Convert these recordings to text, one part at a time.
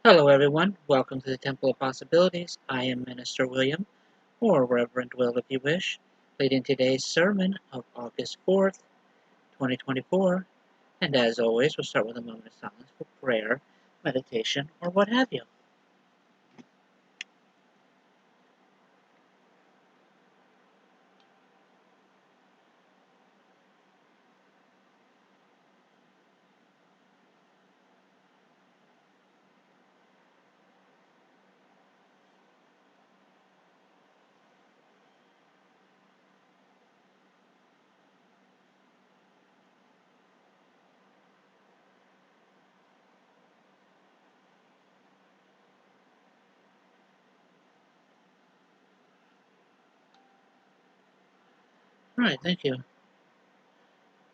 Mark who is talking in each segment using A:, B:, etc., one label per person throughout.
A: Hello, everyone. Welcome to the Temple of Possibilities. I am Minister William, or Reverend Will if you wish, leading today's sermon of August 4th, 2024. And as always, we'll start with a moment of silence for prayer, meditation, or what have you. All right, thank you.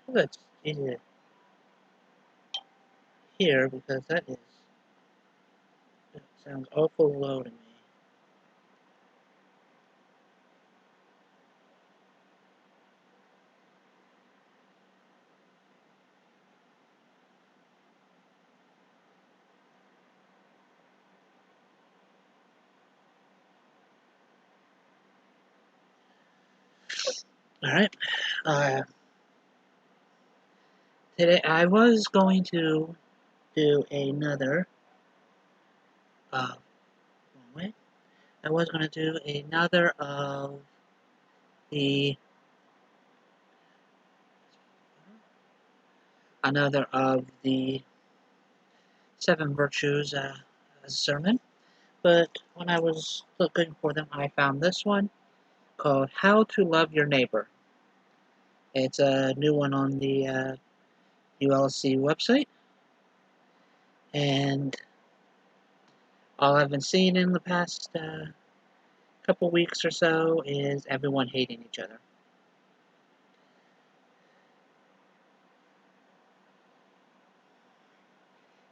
A: Let's get it here because that sounds awful low to me. All right. Uh, Today I was going to do another. Uh, wait. I was going to do the another of the seven virtues sermon, but when I was looking for them, I found this one called "How to Love Your Neighbor." It's a new one on the ULC website, and all I've been seeing in the past couple weeks or so is everyone hating each other.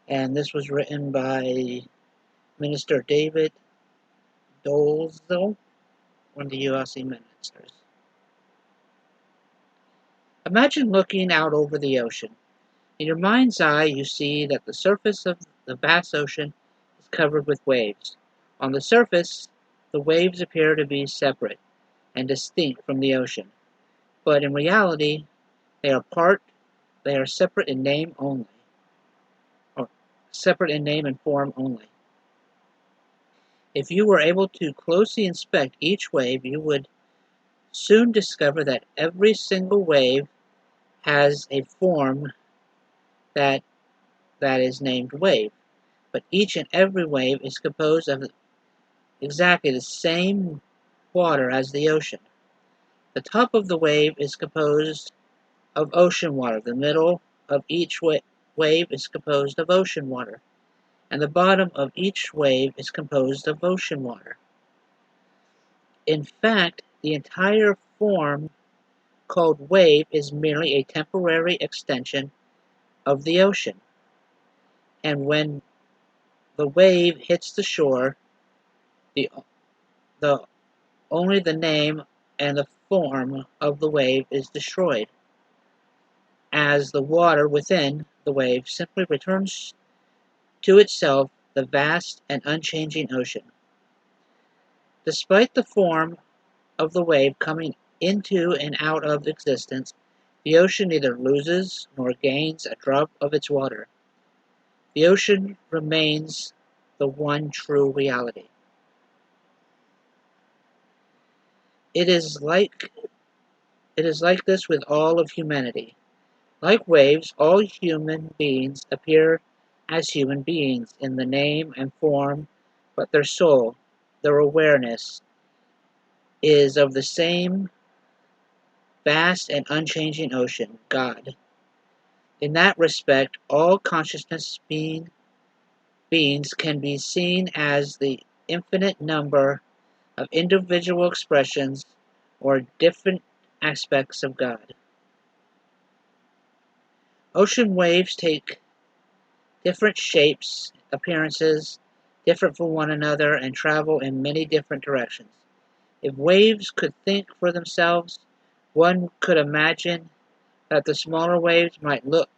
A: And this was written by Minister David Dolezal, one of the ULC ministers. Imagine looking out over the ocean. In your mind's eye, you see that the surface of the vast ocean is covered with waves. On the surface, the waves appear to be separate and distinct from the ocean, but in reality, they are separate in name only, or separate in name and form only. If you were able to closely inspect each wave, you would soon discover that every single wave has a form that is named wave, but each and every wave is composed of exactly the same water as the ocean. The top of the wave is composed of ocean water, the middle of each wave is composed of ocean water, and the bottom of each wave is composed of ocean water. In fact, the entire form called wave is merely a temporary extension of the ocean, and when the wave hits the shore, the, the only the name and the form of the wave is destroyed, as the water within the wave simply returns to itself, the vast and unchanging ocean. Despite the form of the wave coming into and out of existence, the ocean neither loses nor gains a drop of its water. The ocean remains the one true reality. It is like this with all of humanity. Like waves, all human beings appear as human beings in the name and form, but their soul, their awareness, is of the same vast and unchanging ocean, God. In that respect, all consciousness beings can be seen as the infinite number of individual expressions or different aspects of God. Ocean waves take different shapes, appearances, different from one another, and travel in many different directions. If waves could think for themselves, one could imagine that the smaller waves might look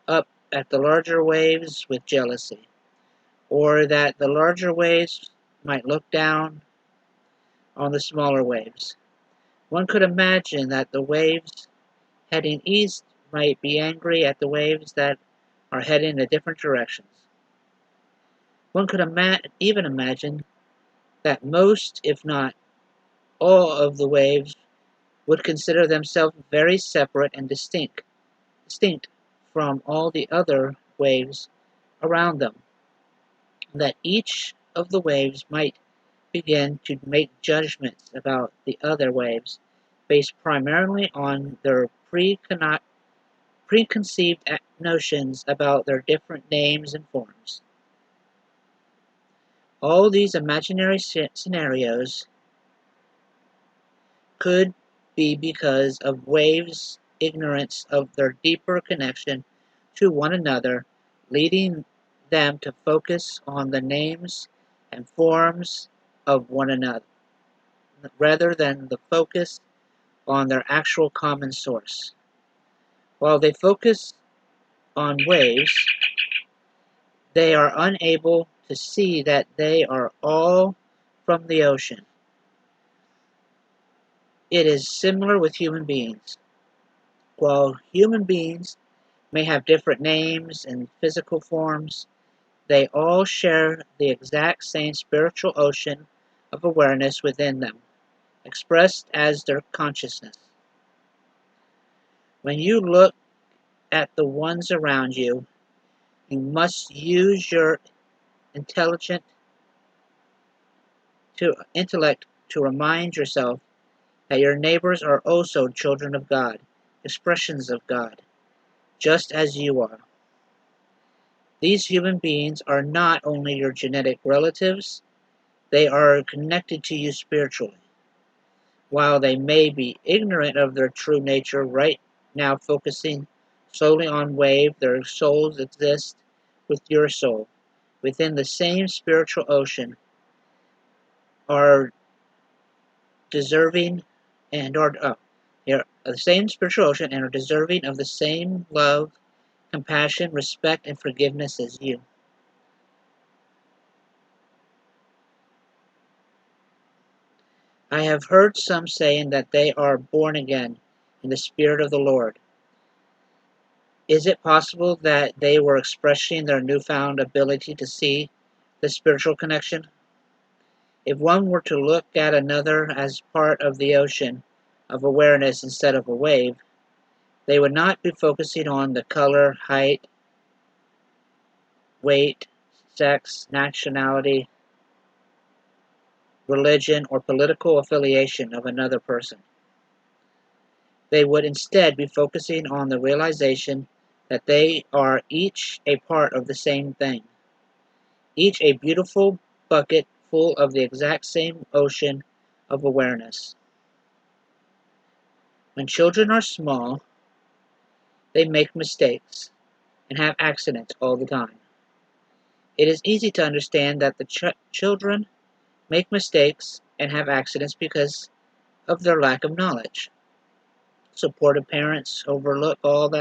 A: up at the larger waves with jealousy, or that the larger waves might look down on the smaller waves. One could imagine that the waves heading east might be angry at the waves that are heading in different directions. One could even imagine that most, if not all, of the waves would consider themselves very separate and distinct from all the other waves around them, that each of the waves might begin to make judgments about the other waves based primarily on their preconceived notions about their different names and forms. All these imaginary scenarios could be because of waves' ignorance of their deeper connection to one another, leading them to focus on the names and forms of one another, rather than the focus on their actual common source. While they focus on waves, they are unable to see that they are all from the ocean. It is similar with human beings. While human beings may have different names and physical forms, they all share the exact same spiritual ocean of awareness within them, expressed as their consciousness. When you look at the ones around you, you must use your intelligent intellect to remind yourself that your neighbors are also children of God, expressions of God, just as you are. These human beings are not only your genetic relatives, they are connected to you spiritually. While they may be ignorant of their true nature right now, focusing solely on wave, their souls exist with your soul, within the same spiritual ocean, are deserving and are the same spiritual ocean and are deserving of the same love, compassion, respect, and forgiveness as you. I have heard some saying that they are born again in the Spirit of the Lord. Is it possible that they were expressing their newfound ability to see the spiritual connection? If one were to look at another as part of the ocean of awareness instead of a wave, they would not be focusing on the color, height, weight, sex, nationality, religion, or political affiliation of another person. They would instead be focusing on the realization that they are each a part of the same thing, each a beautiful bucket full of the exact same ocean of awareness. When children are small, they make mistakes and have accidents all the time. It is easy to understand that the children make mistakes and have accidents because of their lack of knowledge. Supportive parents overlook all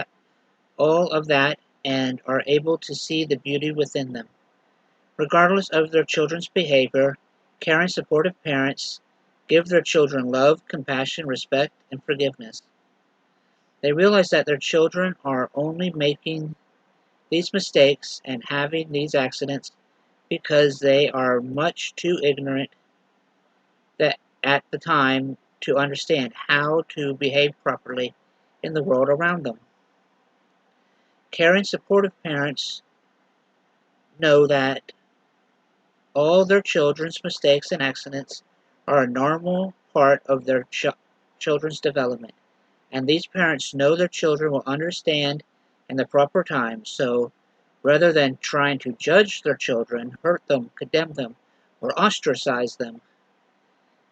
A: of that and are able to see the beauty within them. Regardless of their children's behavior, caring supportive parents give their children love, compassion, respect, and forgiveness. They realize that their children are only making these mistakes and having these accidents because they are much too ignorant that at the time to understand how to behave properly in the world around them. Caring, supportive parents know that all their children's mistakes and accidents are a normal part of their children's development, and these parents know their children will understand in the proper time, so rather than trying to judge their children, hurt them, condemn them, or ostracize them,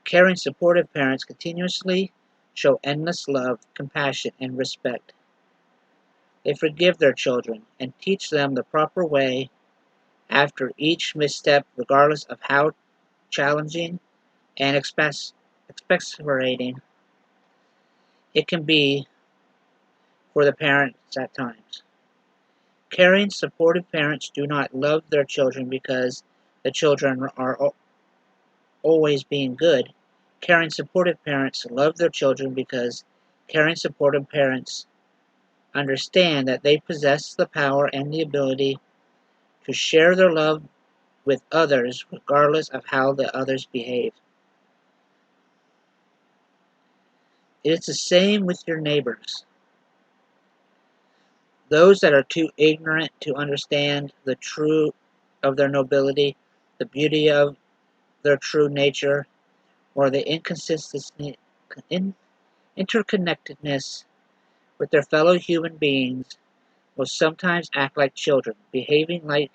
A: caring, supportive parents continuously show endless love, compassion, and respect. They forgive their children and teach them the proper way after each misstep, regardless of how challenging and exasperating it can be for the parents at times. Caring, supportive parents do not love their children because the children are always being good. Caring, supportive parents love their children because caring, supportive parents understand that they possess the power and the ability to share their love with others regardless of how the others behave. It is the same with your neighbors. Those that are too ignorant to understand the true of their nobility, the beauty of their true nature, or the interconnectedness with their fellow human beings, will sometimes act like children, behaving like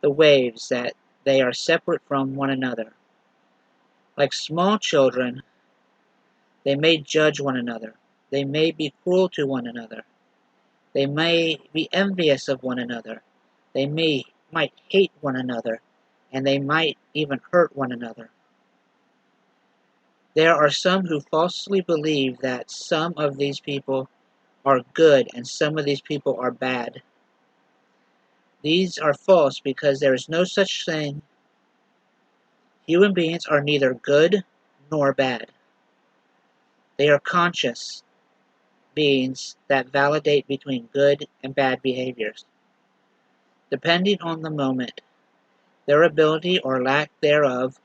A: the waves that they are separate from one another. Like small children, they may judge one another. They may be cruel to one another. They may be envious of one another. Might hate one another, and they might even hurt one another. There are some who falsely believe that some of these people are good and some of these people are bad. These are false because there is no such thing. Human beings are neither good nor bad. They are conscious beings that validate between good and bad behaviors, depending on the moment, their ability or lack thereof,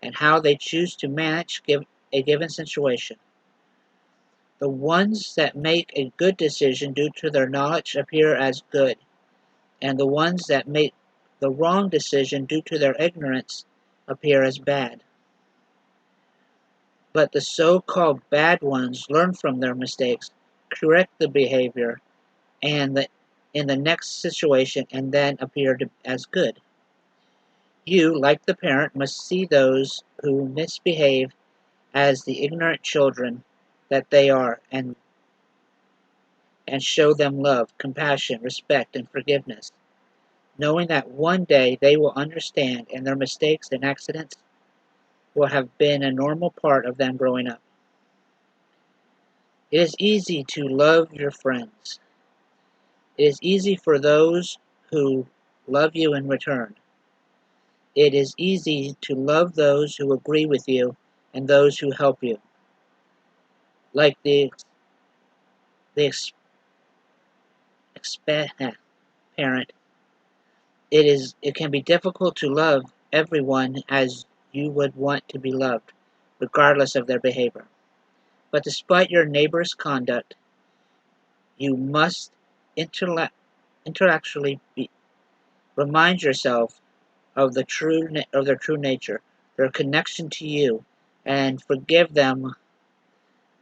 A: and how they choose to manage a given situation. The ones that make a good decision due to their knowledge appear as good, and the ones that make the wrong decision due to their ignorance appear as bad. But the so-called bad ones learn from their mistakes, correct the behavior, and in the next situation and then appear as good. You, like the parent, must see those who misbehave as the ignorant children that they are, and show them love, compassion, respect, and forgiveness, knowing that one day they will understand and their mistakes and accidents will have been a normal part of them growing up. It is easy to love your friends. It is easy for those who love you in return. It is easy to love those who agree with you and those who help you. Like the parent, it can be difficult to love everyone as you would want to be loved, regardless of their behavior. But despite your neighbor's conduct, you must intellectually remind yourself of their true nature, their connection to you, and forgive them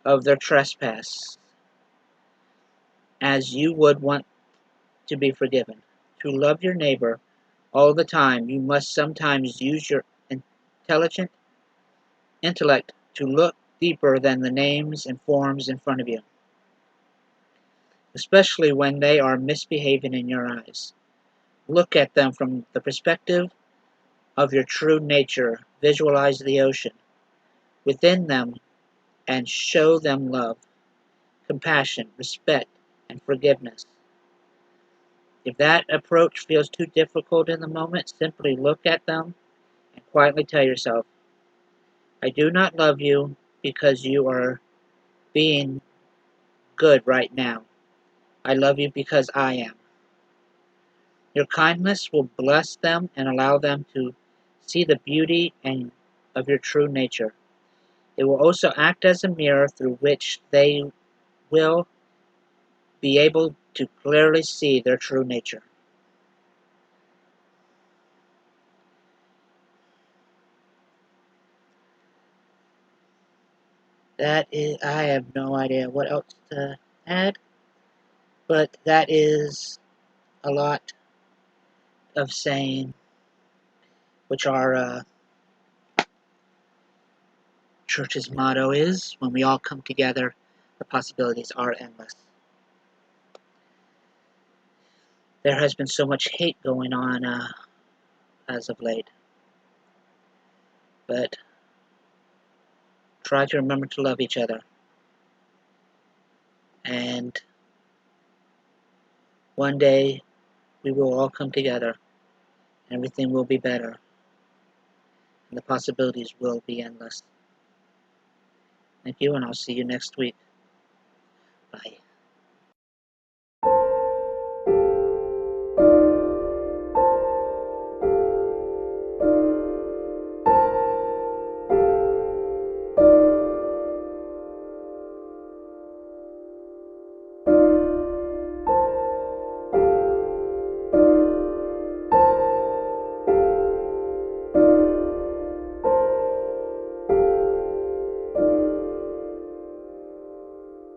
A: of their trespass, as you would want to be forgiven. To love your neighbor all the time, you must sometimes use your intelligent intellect to look deeper than the names and forms in front of you, especially when they are misbehaving in your eyes. Look at them from the perspective of your true nature. Visualize the ocean within them and show them love, compassion, respect, and forgiveness. If that approach feels too difficult in the moment, simply look at them and quietly tell yourself, I do not love you because you are being good right now. I love you because I am. Your kindness will bless them and allow them to see the beauty of your true nature. It will also act as a mirror through which they will be able to clearly see their true nature. I have no idea what else to add, but that is a lot of saying, which our church's motto is, when we all come together, the possibilities are endless. There has been so much hate going on as of late, but try to remember to love each other. And one day we will all come together. Everything will be better, and the possibilities will be endless. Thank you, and I'll see you next week. Bye.